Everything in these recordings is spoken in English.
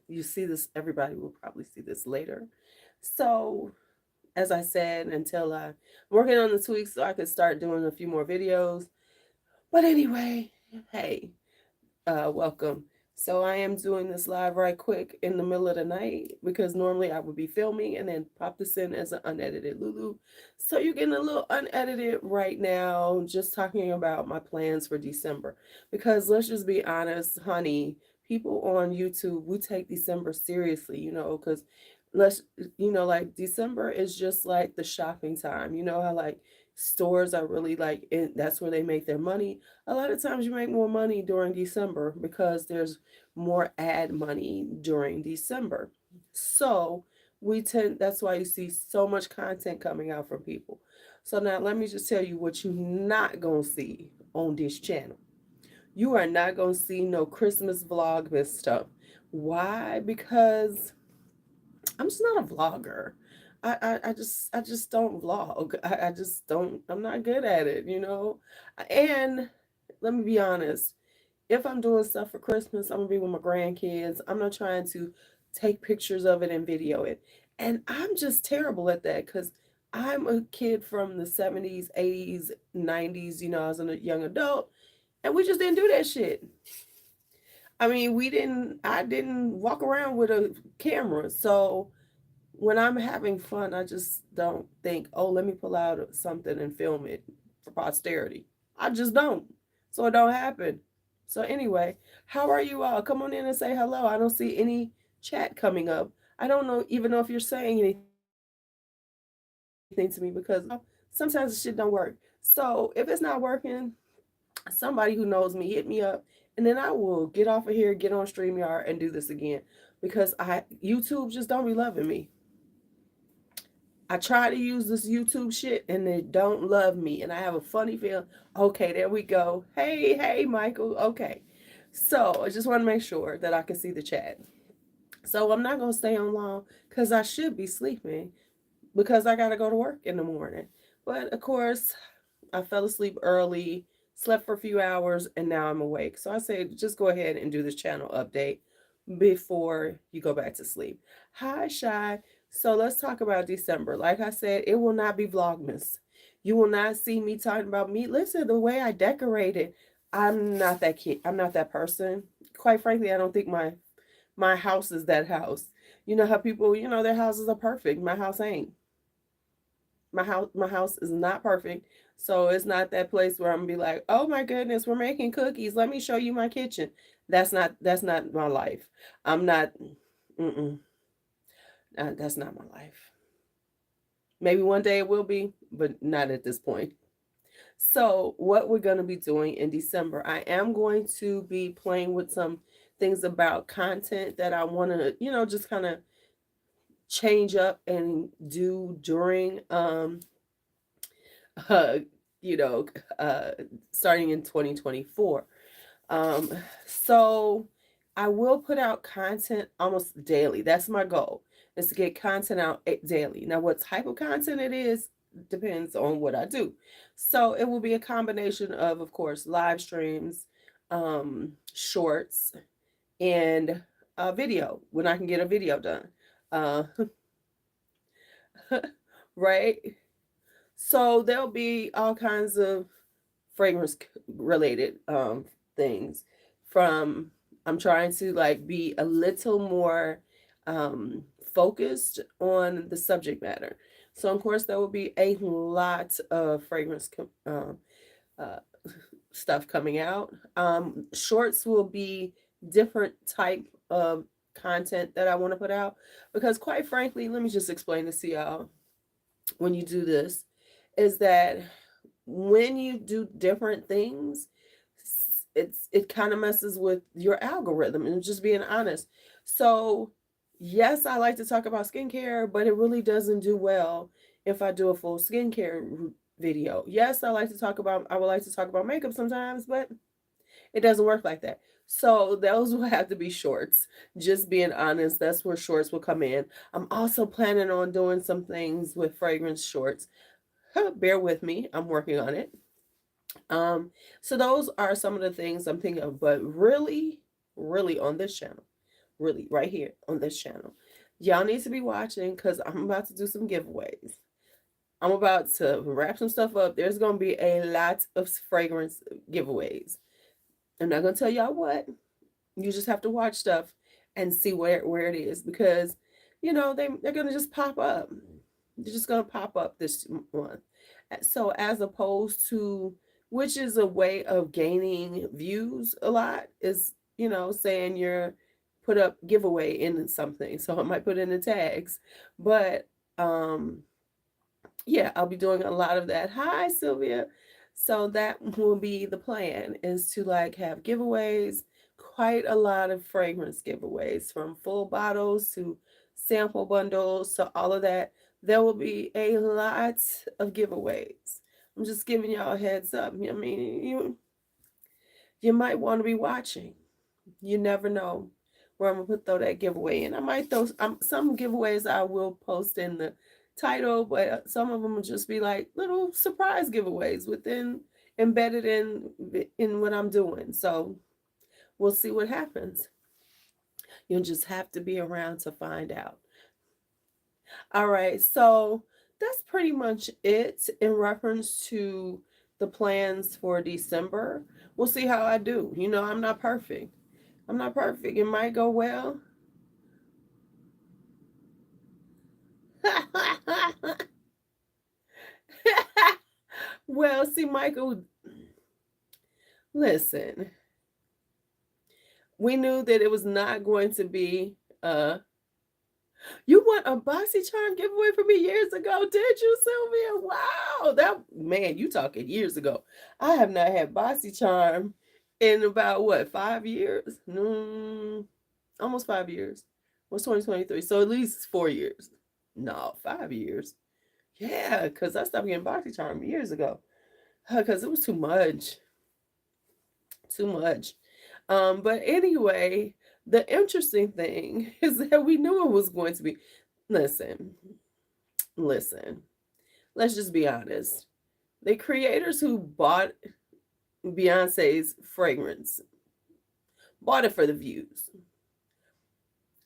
you see this, everybody will probably see this later. So, as I said, until I'm working on the tweaks so I could start doing a few more videos. But anyway, hey, welcome. So I am doing this live right quick in the middle of the night because normally I would be filming and then pop this in as an unedited LuuLuu. So you're getting a little unedited right now, just talking about my plans for December. Because let's just be honest, honey, people on YouTube, we take December seriously, because let's, like December is just like the shopping time. You know how like stores are really like, that's where they make their money. A lot of times you make more money during December because there's more ad money during December. So that's why you see so much content coming out from people. So now let me just tell you what you're not going to see on this channel. You are not going to see no Christmas vlogmas stuff. Why? Because I'm just not a vlogger. I just don't vlog. I just don't, I'm not good at it. And let me be honest, if I'm doing stuff for Christmas, I'm gonna be with my grandkids. I'm not trying to take pictures of it and video it. And I'm just terrible at that because I'm a kid from the 70s, 80s, 90s, as a young adult, and we just didn't do that shit. I mean, I didn't walk around with a camera. So when I'm having fun, I just don't think, oh, let me pull out something and film it for posterity. I just don't. So it don't happen. So anyway, how are you all? Come on in and say hello. I don't see any chat coming up. I don't know even know if you're saying anything to me because sometimes the shit don't work. So if it's not working, somebody who knows me, hit me up, and then I will get off of here, get on StreamYard and do this again because YouTube just don't be loving me. I try to use this YouTube shit and they don't love me. And I have a funny feeling. Okay, there we go. Hey, Michael. Okay. So I just want to make sure that I can see the chat. So I'm not going to stay on long because I should be sleeping because I got to go to work in the morning. But of course, I fell asleep early, slept for a few hours, and now I'm awake. So I say just go ahead and do this channel update before you go back to sleep. Hi, Shy. So let's talk about December. Like I said, it will not be Vlogmas. You will not see me talking about me. Listen, the way I decorated, I'm not that kid. I'm not that person. Quite frankly, I don't think my house is that house. You know how people, their houses are perfect. My house ain't. My house is not perfect. So it's not that place where I'm gonna be like, oh my goodness, we're making cookies. Let me show you my kitchen. That's not my life. I'm not mm-mm, that's not my life. Maybe one day it will be, but not at this point. So what we're gonna be doing in December, I am going to be playing with some things about content that I wanna, just kind of change up and do during uh, you know, uh, starting in 2024. Um, so I will put out content almost daily. That's my goal, is to get content out daily. Now, what type of content it is depends on what I do. So it will be a combination of course, live streams, shorts, and a video when I can get a video done. Uh, right? So there'll be all kinds of fragrance related things from I'm trying to like be a little more focused on the subject matter. So of course there will be a lot of fragrance uh, stuff coming out. Shorts will be different type of content that I want to put out because quite frankly, let me just explain this to y'all. When you do this, is that when you do different things, it kind of messes with your algorithm, and just being honest. So yes, I like to talk about skincare, but it really doesn't do well if I do a full skincare video. Yes, I would like to talk about makeup sometimes, but it doesn't work like that. So those will have to be shorts. Just being honest, that's where shorts will come in. I'm also planning on doing some things with fragrance shorts. Bear with me, I'm working on it. Um, so those are some of the things I'm thinking of, but really, really on this channel, really, right here on this channel. Y'all need to be watching because I'm about to do some giveaways. I'm about to wrap some stuff up. There's going to be a lot of fragrance giveaways. I'm not going to tell y'all what. You just have to watch stuff and see where it is because, they're going to just pop up. They're just going to pop up this month. So as opposed to, which is a way of gaining views a lot, is, saying you're put up giveaway in something. So I might put in the tags. But yeah, I'll be doing a lot of that. Hi, Sylvia. So that will be the plan, is to like have giveaways, quite a lot of fragrance giveaways, from full bottles to sample bundles to all of that. There will be a lot of giveaways. I'm just giving y'all a heads up. I mean, you might want to be watching. You never know where I'm gonna throw that giveaway in. I might throw some giveaways I will post in the title, but some of them will just be like little surprise giveaways within, embedded in what I'm doing. So we'll see what happens. You'll just have to be around to find out. All right, so that's pretty much it in reference to the plans for December. We'll see how I do. I'm not perfect. I'm not perfect. It might go well. Well, see, Michael, listen, we knew that it was not going to be you want a BoxyCharm giveaway from me years ago, did you, Sylvia? Wow, that, man, you talking years ago. I have not had BoxyCharm in about what, 5 years? Almost 5 years. What's 2023? So at least 4 years. No, 5 years. Yeah, because I stopped getting BoxyCharm years ago. Because it was too much. Too much. But anyway, the interesting thing is that we knew it was going to be. Listen, listen. Let's just be honest. The creators who bought Beyonce's fragrance bought it for the views.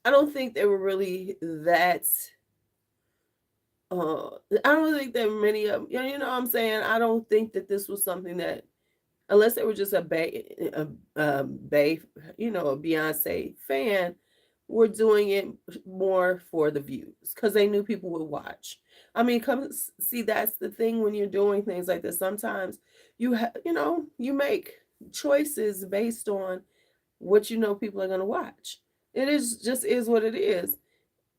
I don't think they were really that. I don't think that many of, you know what I'm saying? I don't think that this was something that, unless they were just a Beyonce fan, were doing it more for the views because they knew people would watch. I mean, come see, that's the thing when you're doing things like this. Sometimes you make choices based on what people are going to watch. It is what it is.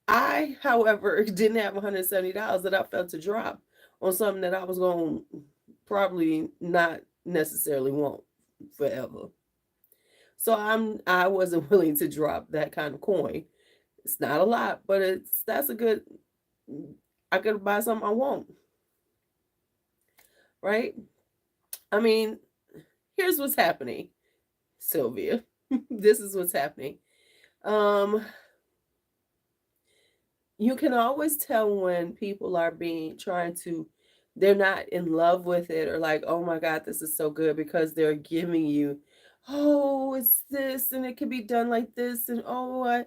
I, however, didn't have $170 that I felt to drop on something that I was going to probably not necessarily want forever. So I wasn't willing to drop that kind of coin. It's not a lot, but that's a good, I could buy something I want. Right? I mean, here's what's happening, Sylvia. This is what's happening. You can always tell when people are they're not in love with it, or like, oh my God, this is so good, because they're giving you, oh, it's this and it can be done like this, and oh,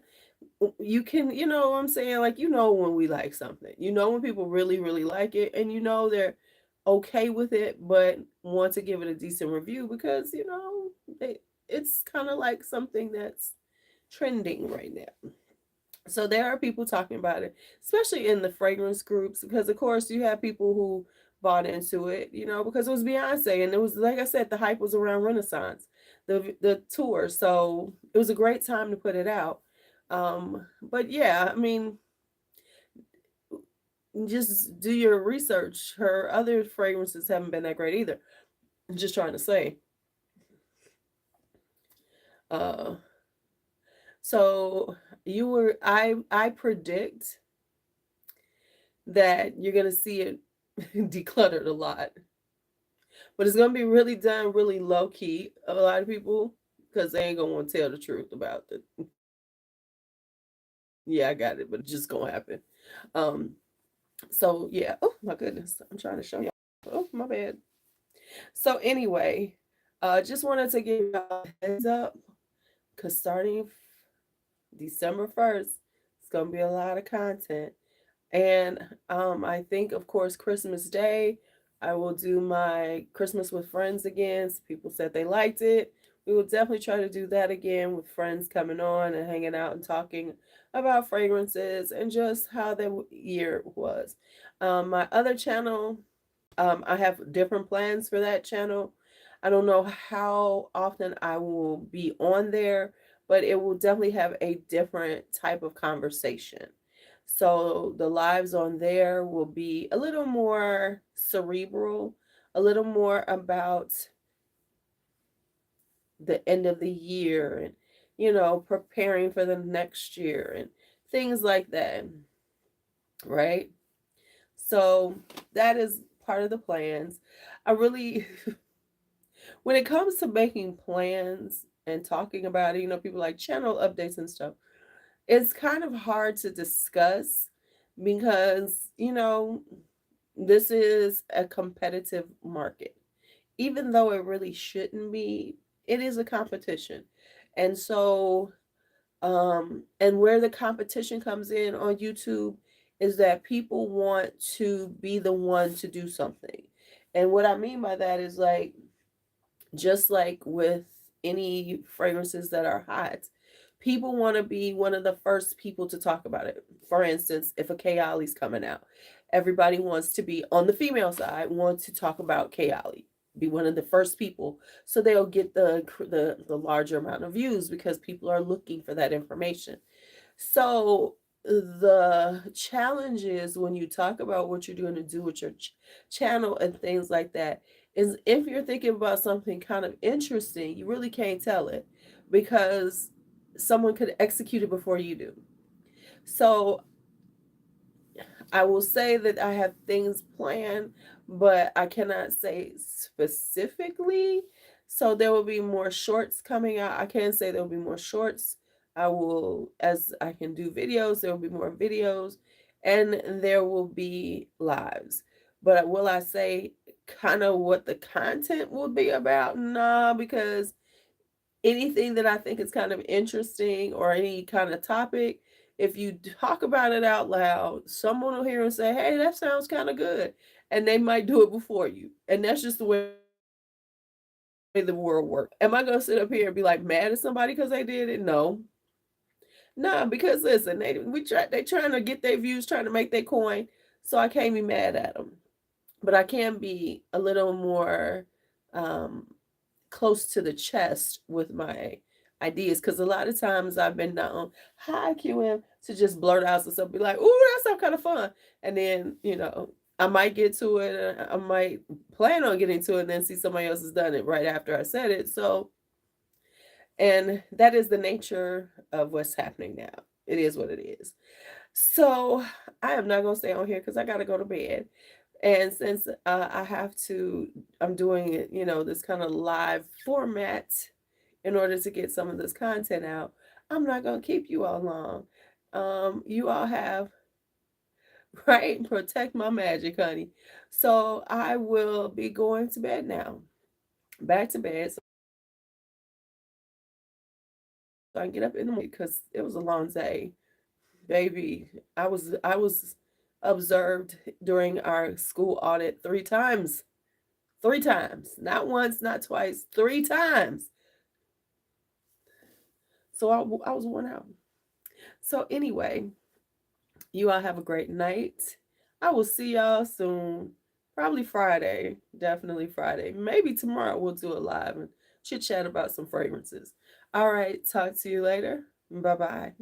you can, what I'm saying? Like, when we like something, when people really, really like it, and they're okay with it, but want to give it a decent review because, it's kind of like something that's trending right now. So there are people talking about it, especially in the fragrance groups, because of course you have people who bought into it, because it was Beyonce, and it was, like I said, the hype was around Renaissance, the tour. So it was a great time to put it out. But yeah, I mean, just do your research. Her other fragrances haven't been that great either. I'm just trying to say. So I predict that you're gonna see it decluttered a lot, but it's gonna be really done really low key. A lot of people, because they ain't gonna want to tell the truth about it. Yeah, I got it, but it's just gonna happen. So yeah. Oh my goodness, I'm trying to show y'all. Oh my bad. So anyway, just wanted to give y'all a heads up, because starting December 1st, it's going to be a lot of content. And I think, of course, Christmas Day, I will do my Christmas with friends again. So people said they liked it. We will definitely try to do that again with friends coming on and hanging out and talking about fragrances and just how the year was. My other channel, I have different plans for that channel. I don't know how often I will be on there, but it will definitely have a different type of conversation. So the lives on there will be a little more cerebral, a little more about the end of the year and, preparing for the next year and things like that, right? So that is part of the plans. I really, when it comes to making plans and talking about it, people like channel updates and stuff, it's kind of hard to discuss because, this is a competitive market. Even though it really shouldn't be, it is a competition. And so, and where the competition comes in on YouTube is that people want to be the one to do something. And what I mean by that is like, just like with any fragrances that are hot, people want to be one of the first people to talk about it. For instance, if a Kayali's coming out, everybody wants to be on the female side, want to talk about Kayali, be one of the first people, so they'll get the larger amount of views because people are looking for that information. So the challenge is when you talk about what you're going to do with your channel and things like that, is if you're thinking about something kind of interesting, you really can't tell it because someone could execute it before you do. So I will say that I have things planned, but I cannot say specifically. So there will be more shorts coming out. I can say there will be more shorts. I will, as I can do videos, there will be more videos and there will be lives. But will I say kind of what the content will be about? Nah, because anything that I think is kind of interesting or any kind of topic, if you talk about it out loud, someone will hear and say, hey, that sounds kind of good. And they might do it before you. And that's just the way the world works. Am I going to sit up here and be like mad at somebody because they did it? No. No, because listen, they trying to get their views, trying to make their coin. So I can't be mad at them. But I can be a little more um, close to the chest with my ideas because a lot of times I've been known, hi QM, to just blurt out some stuff, be like, ooh, that sounds kind of fun. And then, I might get to it, I might plan on getting to it, and then see somebody else has done it right after I said it. So, and that is the nature of what's happening now. It is what it is. So I am not going to stay on here because I got to go to bed. And since I'm doing it, this kind of live format in order to get some of this content out, I'm not going to keep you all long. You all have, right? Protect my magic, honey. So I will be going to bed now. Back to bed. So I can get up in the morning because it was a long day. Baby, I was observed during our school audit 3 times. 3 times. Not once, not twice, 3 times. So I was worn out. So anyway, you all have a great night. I will see y'all soon. Probably Friday. Definitely Friday. Maybe tomorrow we'll do it live and chit chat about some fragrances. All right. Talk to you later. Bye bye.